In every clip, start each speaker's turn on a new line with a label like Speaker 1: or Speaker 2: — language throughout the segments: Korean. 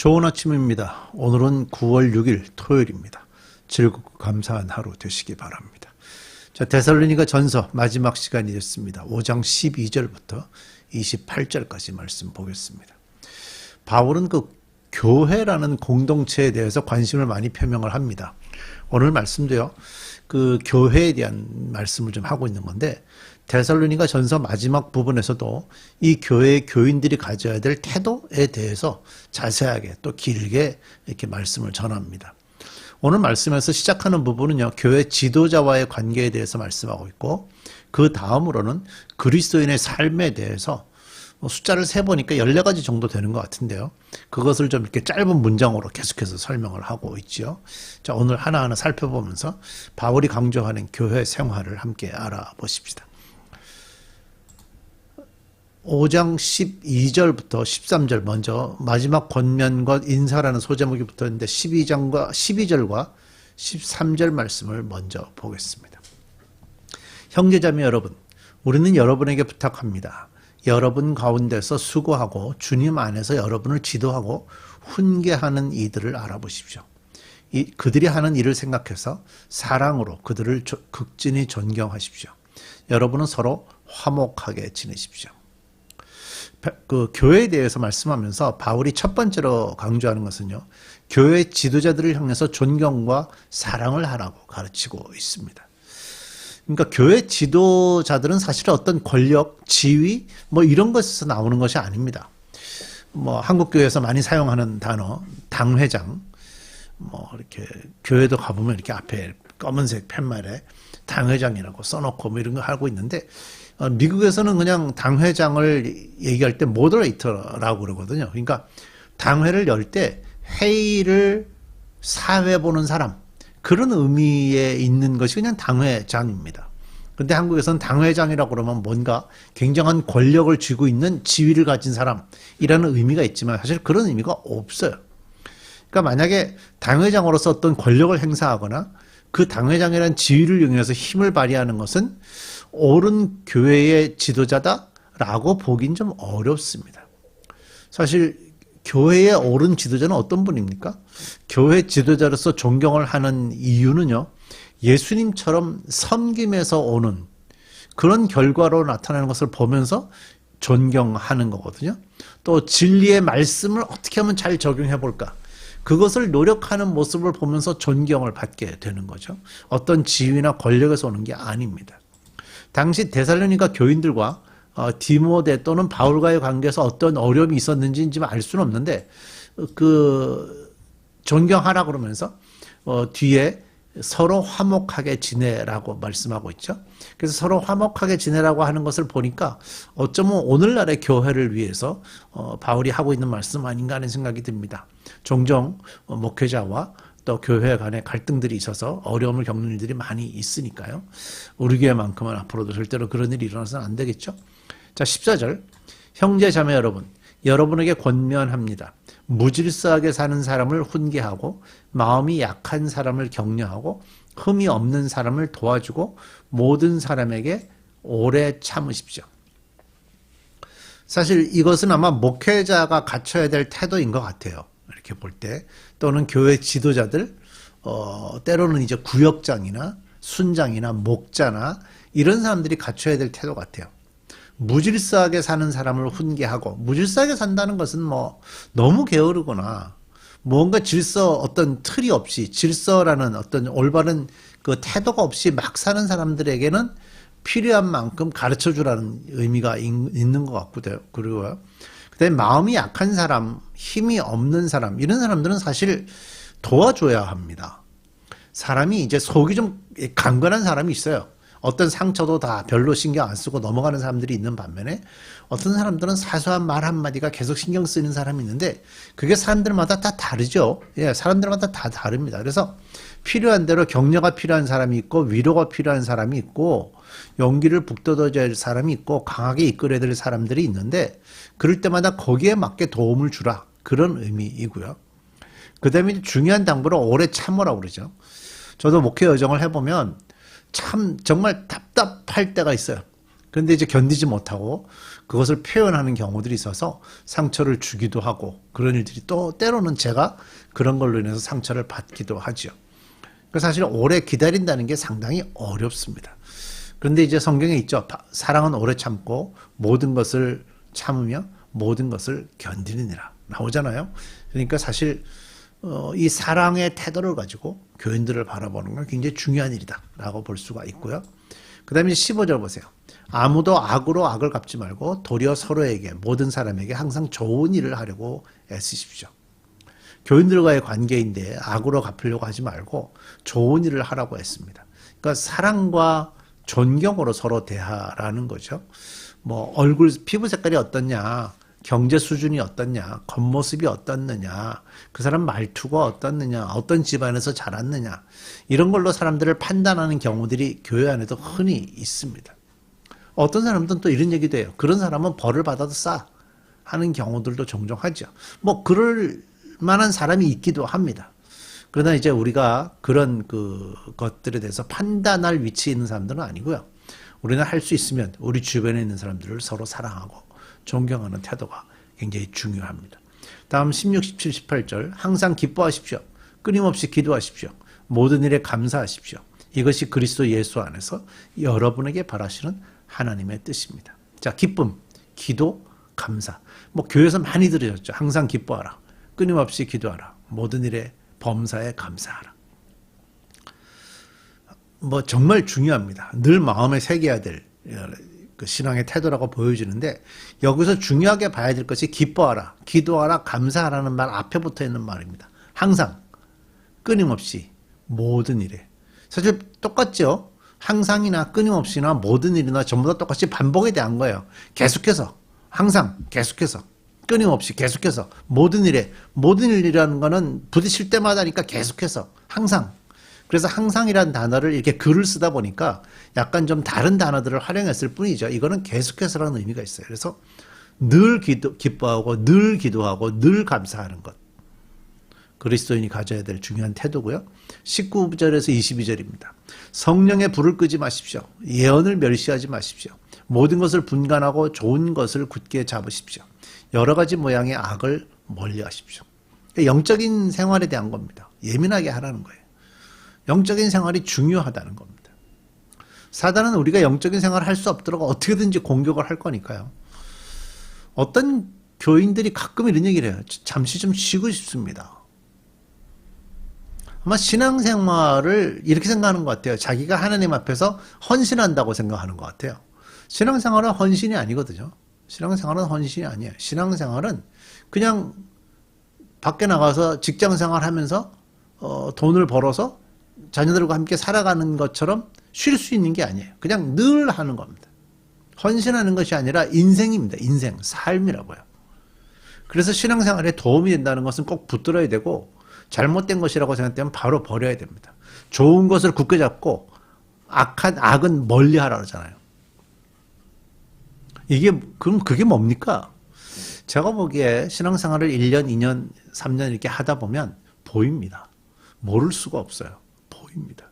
Speaker 1: 좋은 아침입니다. 오늘은 9월 6일 토요일입니다. 즐겁고 감사한 하루 되시기 바랍니다. 자, 데살로니가 전서 마지막 시간이 됐습니다. 5장 12절부터 28절까지 말씀 보겠습니다. 바울은 그 교회라는 공동체에 대해서 관심을 많이 표명을 합니다. 오늘 말씀도요, 그 교회에 대한 말씀을 좀 하고 있는 건데, 데살로니가 전서 마지막 부분에서도 이 교회의 교인들이 가져야 될 태도에 대해서 자세하게 또 길게 이렇게 말씀을 전합니다. 오늘 말씀에서 시작하는 부분은요, 교회 지도자와의 관계에 대해서 말씀하고 있고, 그 다음으로는 그리스도인의 삶에 대해서 숫자를 세보니까 14가지 정도 되는 것 같은데요. 그것을 좀 이렇게 짧은 문장으로 계속해서 설명을 하고 있죠. 자, 오늘 하나하나 살펴보면서 바울이 강조하는 교회 생활을 함께 알아보십시다. 5장 12절부터 13절 먼저 마지막 권면과 인사라는 소제목이 붙어있는데 12절과 13절 말씀을 먼저 보겠습니다. 형제자매 여러분, 우리는 여러분에게 부탁합니다. 여러분 가운데서 수고하고 주님 안에서 여러분을 지도하고 훈계하는 이들을 알아보십시오. 그들이 하는 일을 생각해서 사랑으로 그들을 극진히 존경하십시오. 여러분은 서로 화목하게 지내십시오. 그 교회에 대해서 말씀하면서 바울이 첫 번째로 강조하는 것은요, 교회 지도자들을 향해서 존경과 사랑을 하라고 가르치고 있습니다. 그러니까 교회 지도자들은 사실 어떤 권력, 지위 뭐 이런 것에서 나오는 것이 아닙니다. 뭐 한국 교회에서 많이 사용하는 단어 당회장, 뭐 이렇게 교회도 가보면 이렇게 앞에 검은색 팻말에 당회장이라고 써놓고 뭐 이런 거 하고 있는데, 미국에서는 그냥 당회장을 얘기할 때 모더레이터라고 그러거든요. 그러니까 당회를 열 때 회의를 사회 보는 사람, 그런 의미에 있는 것이 그냥 당회장입니다. 근데 한국에서는 당회장이라고 그러면 뭔가 굉장한 권력을 쥐고 있는 지위를 가진 사람이라는 의미가 있지만 사실 그런 의미가 없어요. 그러니까 만약에 당회장으로서 어떤 권력을 행사하거나 그 당회장이라는 지위를 이용해서 힘을 발휘하는 것은 옳은 교회의 지도자다라고 보긴 좀 어렵습니다. 사실 교회의 옳은 지도자는 어떤 분입니까? 교회 지도자로서 존경을 하는 이유는요, 예수님처럼 섬김에서 오는 그런 결과로 나타나는 것을 보면서 존경하는 거거든요. 또 진리의 말씀을 어떻게 하면 잘 적용해 볼까? 그것을 노력하는 모습을 보면서 존경을 받게 되는 거죠. 어떤 지위나 권력에서 오는 게 아닙니다. 당시 데살로니가 교인들과 디모데 또는 바울과의 관계에서 어떤 어려움이 있었는지는 지금 알 수는 없는데, 그 존경하라 그러면서 뒤에 서로 화목하게 지내라고 말씀하고 있죠. 그래서 서로 화목하게 지내라고 하는 것을 보니까 어쩌면 오늘날의 교회를 위해서 바울이 하고 있는 말씀 아닌가 하는 생각이 듭니다. 종종 목회자와 또 교회 간에 갈등들이 있어서 어려움을 겪는 일들이 많이 있으니까요. 우리 교회만큼은 앞으로도 절대로 그런 일이 일어나서는 안 되겠죠. 자, 14절. 형제 자매 여러분, 여러분에게 권면합니다. 무질서하게 사는 사람을 훈계하고 마음이 약한 사람을 격려하고 흠이 없는 사람을 도와주고 모든 사람에게 오래 참으십시오. 사실 이것은 아마 목회자가 갖춰야 될 태도인 것 같아요. 이렇게 볼 때. 또는 교회 지도자들, 때로는 이제 구역장이나 순장이나 목자나 이런 사람들이 갖춰야 될 태도 같아요. 무질서하게 사는 사람을 훈계하고, 무질서하게 산다는 것은 뭐 너무 게으르거나 뭔가 질서, 어떤 틀이 없이 질서라는 어떤 올바른 그 태도가 없이 막 사는 사람들에게는 필요한 만큼 가르쳐 주라는 의미가 있는 것 같고요. 그리고요, 그다음에 마음이 약한 사람, 힘이 없는 사람, 이런 사람들은 사실 도와줘야 합니다. 사람이 이제 속이 좀 강건한 사람이 있어요. 어떤 상처도 다 별로 신경 안 쓰고 넘어가는 사람들이 있는 반면에 어떤 사람들은 사소한 말 한마디가 계속 신경 쓰이는 사람이 있는데, 그게 사람들마다 다 다르죠. 예, 사람들마다 다 다릅니다. 그래서 필요한 대로 격려가 필요한 사람이 있고, 위로가 필요한 사람이 있고, 용기를 북돋아줘야 할 사람이 있고, 강하게 이끌어야 될 사람들이 있는데, 그럴 때마다 거기에 맞게 도움을 주라, 그런 의미이고요. 그 다음에 중요한 당부를 오래 참으라고 그러죠. 저도 목회 여정을 해보면 참 정말 답답할 때가 있어요. 그런데 이제 견디지 못하고 그것을 표현하는 경우들이 있어서 상처를 주기도 하고 그런 일들이 또 때로는 제가 그런 걸로 인해서 상처를 받기도 하죠. 그래서 사실 오래 기다린다는 게 상당히 어렵습니다. 그런데 이제 성경에 있죠. 사랑은 오래 참고 모든 것을 참으며 모든 것을 견디느니라 나오잖아요. 그러니까 사실 이 사랑의 태도를 가지고 교인들을 바라보는 건 굉장히 중요한 일이다라고 볼 수가 있고요. 그 다음에 15절 보세요. 아무도 악으로 악을 갚지 말고 도리어 서로에게 모든 사람에게 항상 좋은 일을 하려고 애쓰십시오. 교인들과의 관계인데 악으로 갚으려고 하지 말고 좋은 일을 하라고 했습니다. 그러니까 사랑과 존경으로 서로 대하라는 거죠. 뭐 얼굴 피부 색깔이 어떻냐, 경제 수준이 어떻냐, 겉모습이 어떻느냐, 그 사람 말투가 어떻느냐, 어떤 집안에서 자랐느냐 이런 걸로 사람들을 판단하는 경우들이 교회 안에도 흔히 있습니다. 어떤 사람들은 또 이런 얘기도 해요. 그런 사람은 벌을 받아도 싸 하는 경우들도 종종 하죠. 뭐 그럴 만한 사람이 있기도 합니다. 그러나 이제 우리가 그런 것들에 대해서 판단할 위치에 있는 사람들은 아니고요. 우리는 할 수 있으면 우리 주변에 있는 사람들을 서로 사랑하고 존경하는 태도가 굉장히 중요합니다. 다음 16, 17, 18절 항상 기뻐하십시오. 끊임없이 기도하십시오. 모든 일에 감사하십시오. 이것이 그리스도 예수 안에서 여러분에게 바라시는 하나님의 뜻입니다. 자, 기쁨, 기도, 감사. 뭐 교회에서 많이 들으셨죠. 항상 기뻐하라. 끊임없이 기도하라. 모든 일에 범사에 감사하라. 뭐 정말 중요합니다. 늘 마음에 새겨야 될 그 신앙의 태도라고 보여지는데 여기서 중요하게 봐야 될 것이 기뻐하라, 기도하라, 감사하라는 말 앞에 붙어 있는 말입니다. 항상, 끊임없이, 모든 일에. 사실 똑같죠. 항상이나 끊임없이나 모든 일이나 전부 다 똑같이 반복에 대한 거예요. 계속해서, 항상, 계속해서, 끊임없이, 계속해서, 모든 일에. 모든 일이라는 거는 부딪힐 때마다니까 계속해서, 항상. 그래서 항상이라는 단어를 이렇게 글을 쓰다 보니까 약간 좀 다른 단어들을 활용했을 뿐이죠. 이거는 계속해서라는 의미가 있어요. 그래서 늘 기뻐하고 늘 기도하고 늘 감사하는 것. 그리스도인이 가져야 될 중요한 태도고요. 19절에서 22절입니다. 성령의 불을 끄지 마십시오. 예언을 멸시하지 마십시오. 모든 것을 분간하고 좋은 것을 굳게 잡으십시오. 여러 가지 모양의 악을 멀리하십시오. 영적인 생활에 대한 겁니다. 예민하게 하라는 거예요. 영적인 생활이 중요하다는 겁니다. 사단은 우리가 영적인 생활을 할 수 없도록 어떻게든지 공격을 할 거니까요. 어떤 교인들이 가끔 이런 얘기를 해요. 잠시 좀 쉬고 싶습니다. 아마 신앙생활을 이렇게 생각하는 것 같아요. 자기가 하나님 앞에서 헌신한다고 생각하는 것 같아요. 신앙생활은 헌신이 아니거든요. 신앙생활은 헌신이 아니에요. 신앙생활은 그냥 밖에 나가서 직장생활 하면서 돈을 벌어서 자녀들과 함께 살아가는 것처럼 쉴 수 있는 게 아니에요. 그냥 늘 하는 겁니다. 헌신하는 것이 아니라 인생입니다. 인생, 삶이라고요. 그래서 신앙생활에 도움이 된다는 것은 꼭 붙들어야 되고 잘못된 것이라고 생각되면 바로 버려야 됩니다. 좋은 것을 굳게 잡고 악은 멀리하라 그러잖아요. 그럼 그게 뭡니까? 제가 보기에 신앙생활을 1년, 2년, 3년 이렇게 하다 보면 보입니다. 모를 수가 없어요. 보입니다.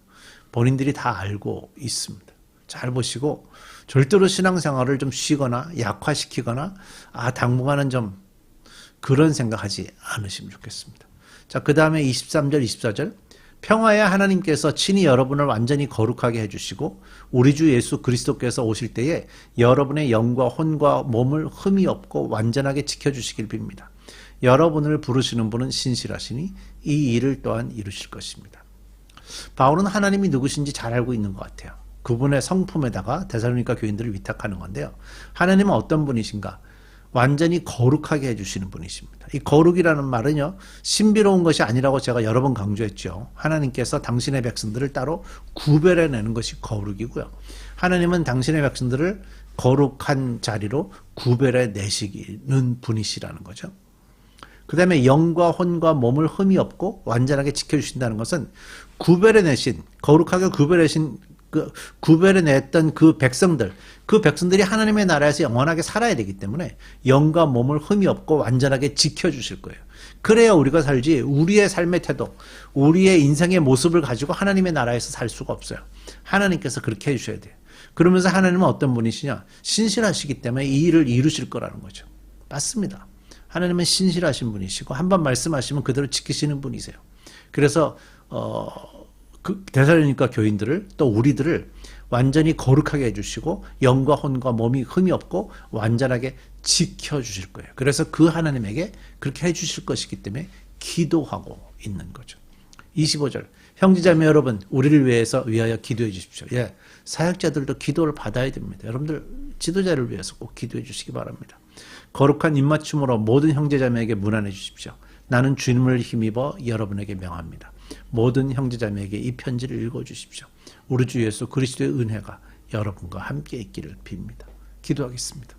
Speaker 1: 본인들이 다 알고 있습니다. 잘 보시고 절대로 신앙생활을 좀 쉬거나 약화시키거나 당분간은 좀 그런 생각하지 않으시면 좋겠습니다. 자, 그 다음에 23절, 24절 평화의 하나님께서 친히 여러분을 완전히 거룩하게 해주시고 우리 주 예수 그리스도께서 오실 때에 여러분의 영과 혼과 몸을 흠이 없고 완전하게 지켜주시길 빕니다. 여러분을 부르시는 분은 신실하시니 이 일을 또한 이루실 것입니다. 바울은 하나님이 누구신지 잘 알고 있는 것 같아요. 그분의 성품에다가 데살로니가 교인들을 위탁하는 건데요. 하나님은 어떤 분이신가? 완전히 거룩하게 해주시는 분이십니다. 이 거룩이라는 말은요, 신비로운 것이 아니라고 제가 여러 번 강조했죠. 하나님께서 당신의 백성들을 따로 구별해내는 것이 거룩이고요. 하나님은 당신의 백성들을 거룩한 자리로 구별해내시는 분이시라는 거죠. 그 다음에 영과 혼과 몸을 흠이 없고 완전하게 지켜주신다는 것은 구별해내신, 거룩하게 구별해냈던 그 백성들이 하나님의 나라에서 영원하게 살아야 되기 때문에 영과 몸을 흠이 없고 완전하게 지켜주실 거예요. 그래야 우리가 살지 우리의 삶의 태도, 우리의 인생의 모습을 가지고 하나님의 나라에서 살 수가 없어요. 하나님께서 그렇게 해주셔야 돼요. 그러면서 하나님은 어떤 분이시냐? 신실하시기 때문에 이 일을 이루실 거라는 거죠. 맞습니다. 하나님은 신실하신 분이시고 한 번 말씀하시면 그대로 지키시는 분이세요. 그래서 그 데살로니가 교인들을 또 우리들을 완전히 거룩하게 해주시고 영과 혼과 몸이 흠이 없고 완전하게 지켜주실 거예요. 그래서 그 하나님에게 그렇게 해주실 것이기 때문에 기도하고 있는 거죠. 25절 형제자매 여러분 우리를 위하여 기도해 주십시오. 예, 사역자들도 기도를 받아야 됩니다. 여러분들 지도자를 위해서 꼭 기도해 주시기 바랍니다. 거룩한 입맞춤으로 모든 형제자매에게 문안해 주십시오. 나는 주님을 힘입어 여러분에게 명합니다. 모든 형제자매에게 이 편지를 읽어주십시오. 우리 주 예수 그리스도의 은혜가 여러분과 함께 있기를 빕니다. 기도하겠습니다.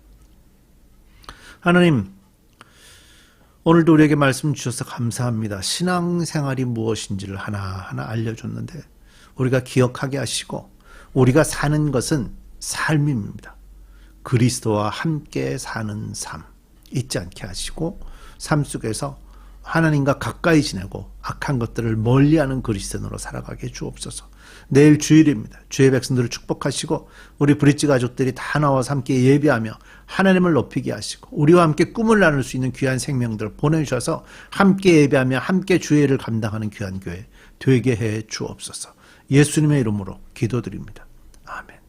Speaker 1: 하나님, 오늘도 우리에게 말씀 주셔서 감사합니다. 신앙생활이 무엇인지를 하나하나 알려줬는데 우리가 기억하게 하시고 우리가 사는 것은 삶입니다. 그리스도와 함께 사는 삶 잊지 않게 하시고 삶 속에서 하나님과 가까이 지내고 악한 것들을 멀리하는 그리스도인으로 살아가게 주옵소서. 내일 주일입니다. 주의 백성들을 축복하시고 우리 브릿지 가족들이 다 나와서 함께 예배하며 하나님을 높이게 하시고 우리와 함께 꿈을 나눌 수 있는 귀한 생명들을 보내주셔서 함께 예배하며 함께 주의 일을 감당하는 귀한 교회 되게 해 주옵소서. 예수님의 이름으로 기도드립니다. 아멘.